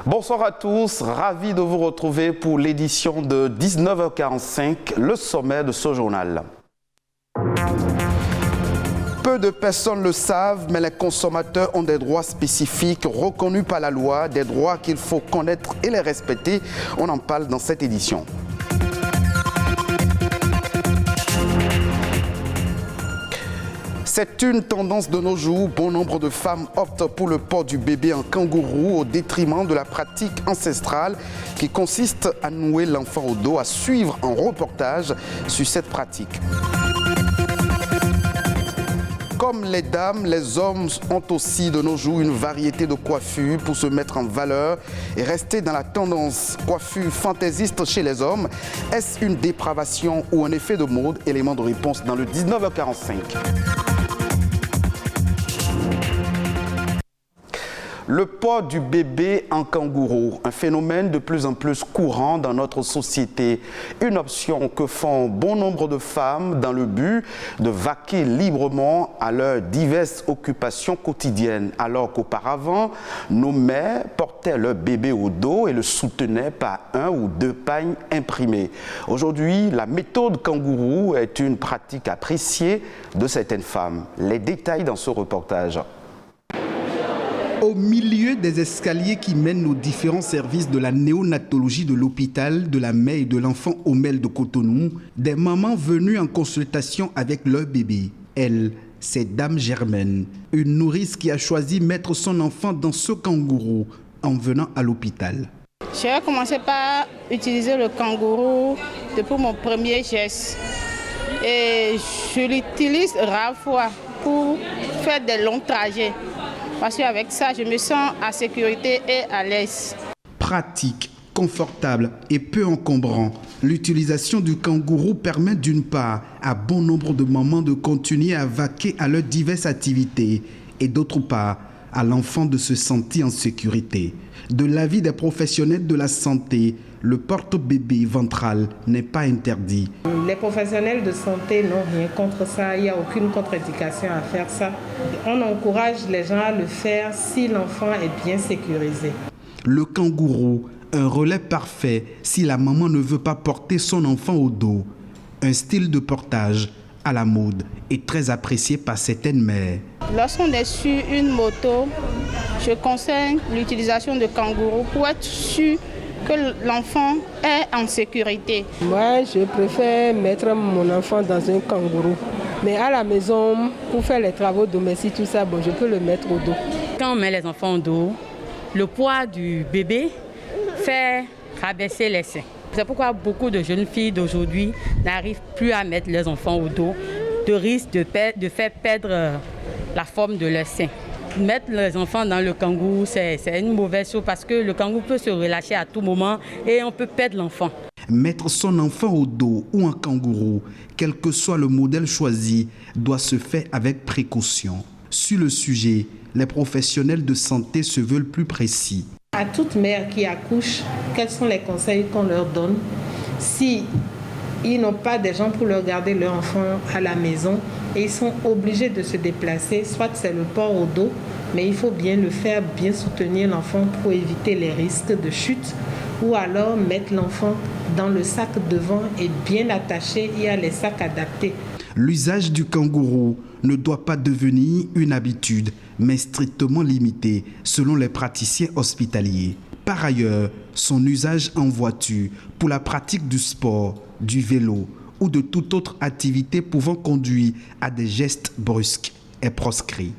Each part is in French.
Bonsoir à tous, ravi de vous retrouver pour l'édition de 19h45, le sommet de ce journal. Peu de personnes le savent, mais les consommateurs ont des droits spécifiques reconnus par la loi, des droits qu'il faut connaître et les respecter. On en parle dans cette édition. C'est une tendance de nos jours. Bon nombre de femmes optent pour le port du bébé en kangourou au détriment de la pratique ancestrale qui consiste à nouer l'enfant au dos, à suivre un reportage sur cette pratique. Comme les dames, les hommes ont aussi de nos jours une variété de coiffures pour se mettre en valeur et rester dans la tendance coiffure fantaisiste chez les hommes. Est-ce une dépravation ou un effet de mode? Élément de réponse dans le 19h45. Le port du bébé en kangourou, un phénomène de plus en plus courant dans notre société. Une option que font bon nombre de femmes dans le but de vaquer librement à leurs diverses occupations quotidiennes. Alors qu'auparavant, nos mères portaient leur bébé au dos et le soutenaient par un ou deux pagnes imprimés. Aujourd'hui, la méthode kangourou est une pratique appréciée de certaines femmes. Les détails dans ce reportage. Au milieu des escaliers qui mènent aux différents services de la néonatologie de l'hôpital de la mère et de l'enfant Omel de Cotonou, des mamans venues en consultation avec leur bébé. Elle, c'est Dame Germaine, une nourrice qui a choisi mettre son enfant dans ce kangourou en venant à l'hôpital. J'ai commencé par utiliser le kangourou depuis mon premier geste. Et je l'utilise rare fois pour faire des longs trajets. Parce qu'avec ça, je me sens en sécurité et à l'aise. Pratique, confortable et peu encombrant, l'utilisation du kangourou permet d'une part à bon nombre de mamans de continuer à vaquer à leurs diverses activités et d'autre part à l'enfant de se sentir en sécurité. De l'avis des professionnels de la santé, le porte-bébé ventral n'est pas interdit. Les professionnels de santé n'ont rien contre ça, il n'y a aucune contre-indication à faire ça. On encourage les gens à le faire si l'enfant est bien sécurisé. Le kangourou, un relais parfait si la maman ne veut pas porter son enfant au dos. Un style de portage à la mode et très apprécié par certaines mères. Lorsqu'on est sur une moto, je conseille l'utilisation de kangourou pour être sûr que l'enfant est en sécurité. Moi, je préfère mettre mon enfant dans un kangourou. Mais à la maison, pour faire les travaux domestiques, tout ça, je peux le mettre au dos. Quand on met les enfants au dos, le poids du bébé fait rabaisser les seins. C'est pourquoi beaucoup de jeunes filles d'aujourd'hui n'arrivent plus à mettre leurs enfants au dos, de risque de faire perdre la forme de leurs seins. Mettre les enfants dans le kangourou, c'est une mauvaise chose parce que le kangourou peut se relâcher à tout moment et on peut perdre l'enfant. Mettre son enfant au dos ou en kangourou, quel que soit le modèle choisi, doit se faire avec précaution. Sur le sujet, les professionnels de santé se veulent plus précis. À toute mère qui accouche, quels sont les conseils qu'on leur donne si ils n'ont pas des gens pour leur garder leur enfant à la maison et ils sont obligés de se déplacer, soit c'est le port au dos, mais il faut bien le faire, bien soutenir l'enfant pour éviter les risques de chute, ou alors mettre l'enfant dans le sac devant et bien attaché, il y a les sacs adaptés. L'usage du kangourou ne doit pas devenir une habitude, mais strictement limité selon les praticiens hospitaliers. Par ailleurs, son usage en voiture pour la pratique du sport, du vélo ou de toute autre activité pouvant conduire à des gestes brusques est proscrit.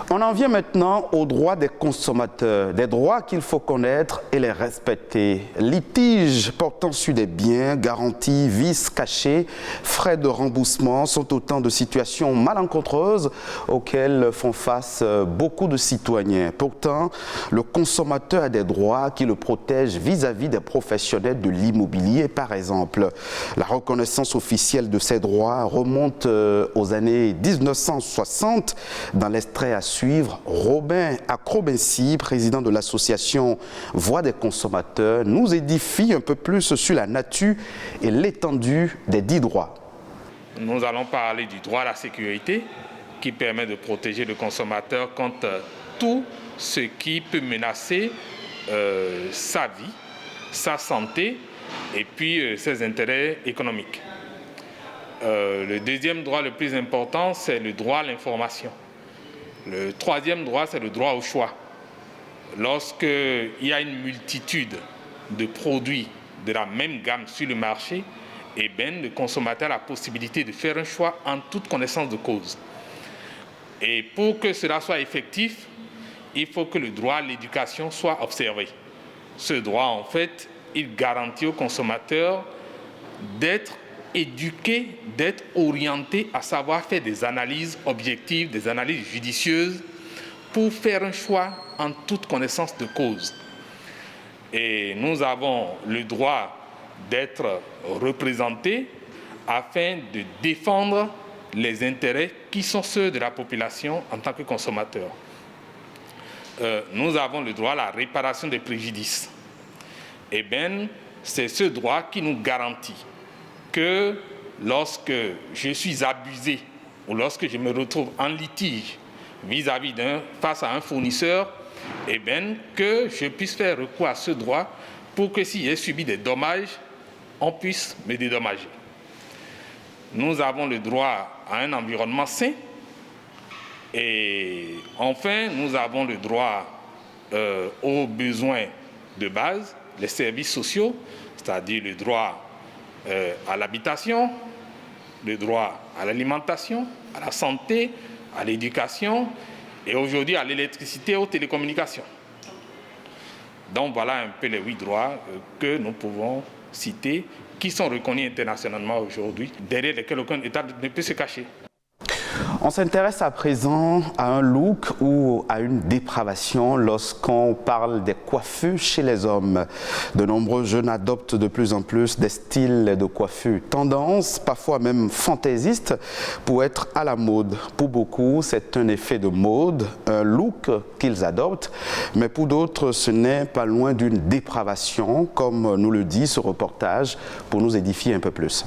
On en vient maintenant aux droits des consommateurs, des droits qu'il faut connaître et les respecter. Litiges portant sur des biens, garanties, vices cachés, frais de remboursement sont autant de situations malencontreuses auxquelles font face beaucoup de citoyens. Pourtant, le consommateur a des droits qui le protègent vis-à-vis des professionnels de l'immobilier, par exemple. La reconnaissance officielle de ces droits remonte aux années 1960 dans l'extrait à suivre. Robin Acrobensi, président de l'association Voix des consommateurs, nous édifie un peu plus sur la nature et l'étendue des dits droits. Nous allons parler du droit à la sécurité qui permet de protéger le consommateur contre tout ce qui peut menacer sa vie, sa santé et puis ses intérêts économiques. Le deuxième droit le plus important, c'est le droit à l'information. Le troisième droit, c'est le droit au choix. Lorsqu'il y a une multitude de produits de la même gamme sur le marché, eh bien, le consommateur a la possibilité de faire un choix en toute connaissance de cause. Et pour que cela soit effectif, il faut que le droit à l'éducation soit observé. Ce droit, en fait, il garantit au consommateur d'être éduqué, d'être orienté à savoir faire des analyses objectives, des analyses judicieuses pour faire un choix en toute connaissance de cause. Et nous avons le droit d'être représentés afin de défendre les intérêts qui sont ceux de la population en tant que consommateur. Nous avons le droit à la réparation des préjudices. Eh bien, c'est ce droit qui nous garantit que lorsque je suis abusé ou lorsque je me retrouve en litige face à un fournisseur, eh bien, que je puisse faire recours à ce droit pour que si j'ai subi des dommages, on puisse me dédommager. Nous avons le droit à un environnement sain. Et enfin, nous avons le droit aux besoins de base, les services sociaux, c'est-à-dire le droit à l'habitation, le droit à l'alimentation, à la santé, à l'éducation et aujourd'hui à l'électricité et aux télécommunications. Donc voilà un peu les 8 droits que nous pouvons citer, qui sont reconnus internationalement aujourd'hui, derrière lesquels aucun État ne peut se cacher. On s'intéresse à présent à un look ou à une dépravation lorsqu'on parle des coiffures chez les hommes. De nombreux jeunes adoptent de plus en plus des styles de coiffure tendance, parfois même fantaisistes, pour être à la mode. Pour beaucoup, c'est un effet de mode, un look qu'ils adoptent, mais pour d'autres, ce n'est pas loin d'une dépravation, comme nous le dit ce reportage, pour nous édifier un peu plus.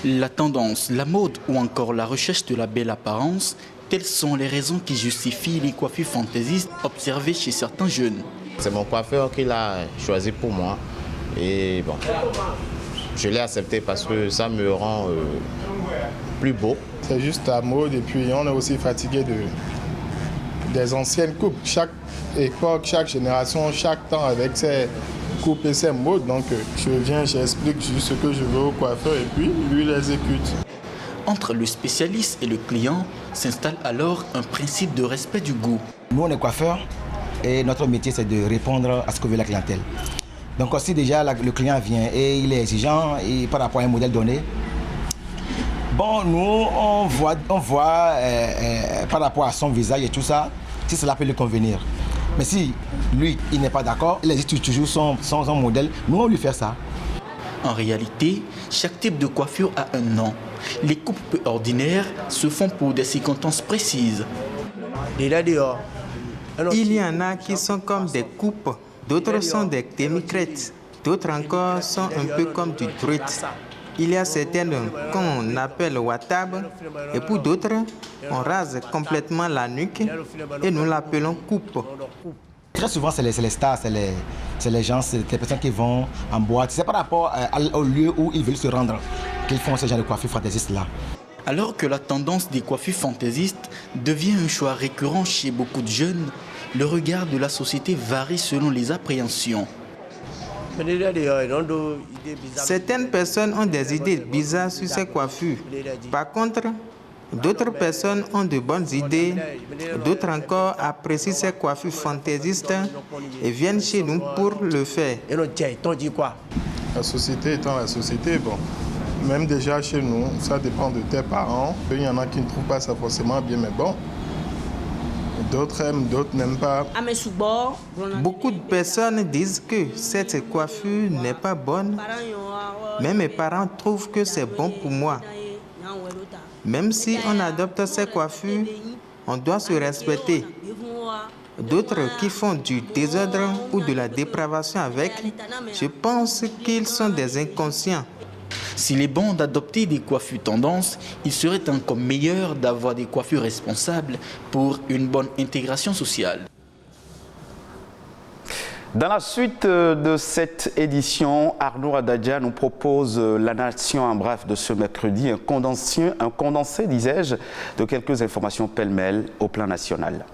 La tendance, la mode ou encore la recherche de la belle apparence, telles sont les raisons qui justifient les coiffures fantaisistes observées chez certains jeunes. C'est mon coiffeur qui l'a choisi pour moi et bon, je l'ai accepté parce que ça me rend plus beau. C'est juste la mode et puis on est aussi fatigué des anciennes coupes. Chaque époque, chaque génération, chaque temps avec ses coupes et ses modes. Donc je viens, j'explique juste ce que je veux au coiffeur et puis lui il exécute. Entre le spécialiste et le client s'installe alors un principe de respect du goût. Nous on est coiffeurs et notre métier c'est de répondre à ce que veut la clientèle. Donc si déjà le client vient et il est exigeant et par rapport à un modèle donné, bon nous on voit par rapport à son visage et tout ça, si cela peut lui convenir. Mais si lui, il n'est pas d'accord, il existe toujours son modèle, nous on lui fait ça. En réalité, chaque type de coiffure a un nom. Les coupes peu ordinaires se font pour des circonstances précises. Il y en a qui sont comme des coupes, d'autres sont des demi-crêtes, d'autres encore sont un peu comme du druide. Il y a certaines qu'on appelle watab et pour d'autres, on rase complètement la nuque et nous l'appelons coupe. Très souvent, c'est les stars, c'est les gens, c'est les personnes qui vont en boîte. C'est par rapport au lieu où ils veulent se rendre qu'ils font ce genre de coiffure fantaisiste-là. Alors que la tendance des coiffures fantaisistes devient un choix récurrent chez beaucoup de jeunes, le regard de la société varie selon les appréhensions. Certaines personnes ont des idées bizarres sur ces coiffures. Par contre, d'autres personnes ont de bonnes idées, d'autres encore apprécient ces coiffures fantaisistes et viennent chez nous pour le faire. La société étant la société, bon, même déjà chez nous, ça dépend de tes parents. Il y en a qui ne trouvent pas ça forcément bien, mais bon. D'autres aiment, d'autres n'aiment pas. Beaucoup de personnes disent que cette coiffure n'est pas bonne, mais mes parents trouvent que c'est bon pour moi. Même si on adopte ces coiffures, on doit se respecter. D'autres qui font du désordre ou de la dépravation avec, je pense qu'ils sont des inconscients. S'il est bon d'adopter des coiffures tendances, il serait encore meilleur d'avoir des coiffures responsables pour une bonne intégration sociale. Dans la suite de cette édition, Arnaud Adadja nous propose La Nation en bref de ce mercredi, un condensé, disais-je, de quelques informations pêle-mêle au plan national.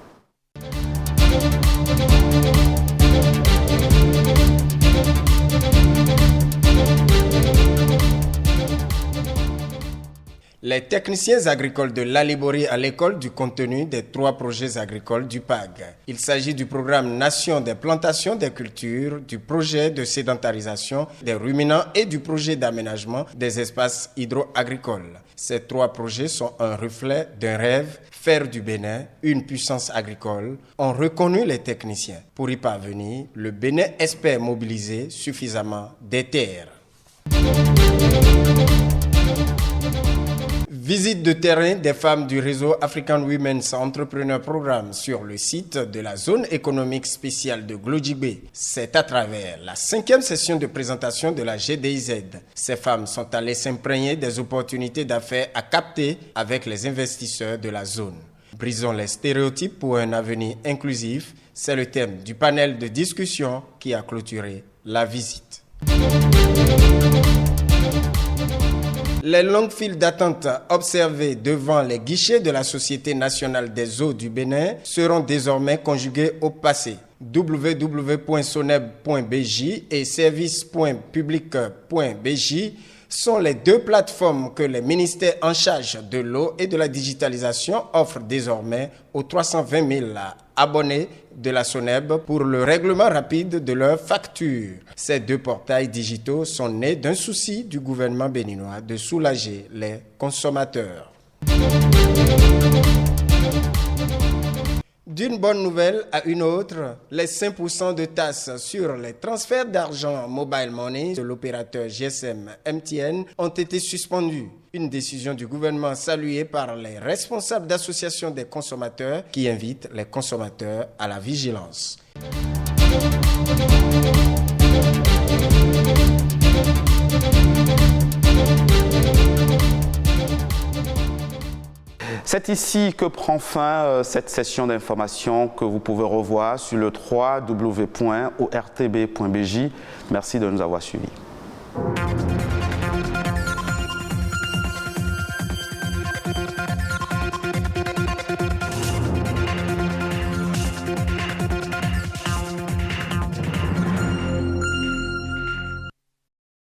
Les techniciens agricoles de l'Aliborie à l'école du contenu des 3 projets agricoles du PAG. Il s'agit du programme Nation des plantations des cultures, du projet de sédentarisation des ruminants et du projet d'aménagement des espaces hydro-agricoles. Ces 3 projets sont un reflet d'un rêve, faire du Bénin une puissance agricole, ont reconnu les techniciens. Pour y parvenir, le Bénin espère mobiliser suffisamment des terres. Visite de terrain des femmes du réseau African Women's Entrepreneur Programme sur le site de la zone économique spéciale de Glodjibé. C'est à travers la 5e session de présentation de la GDIZ. Ces femmes sont allées s'imprégner des opportunités d'affaires à capter avec les investisseurs de la zone. Brisons les stéréotypes pour un avenir inclusif. C'est le thème du panel de discussion qui a clôturé la visite. Les longues files d'attente observées devant les guichets de la Société nationale des eaux du Bénin seront désormais conjuguées au passé. www.soneb.bj et service.public.bj sont les 2 plateformes que les ministères en charge de l'eau et de la digitalisation offrent désormais aux 320 000 abonnés de la SONEB pour le règlement rapide de leurs factures. Ces 2 portails digitaux sont nés d'un souci du gouvernement béninois de soulager les consommateurs. D'une bonne nouvelle à une autre, les 5% de taxes sur les transferts d'argent mobile money de l'opérateur GSM MTN ont été suspendus. Une décision du gouvernement saluée par les responsables d'associations des consommateurs qui invitent les consommateurs à la vigilance. C'est ici que prend fin cette session d'information que vous pouvez revoir sur le www.ortb.bj. Merci de nous avoir suivis.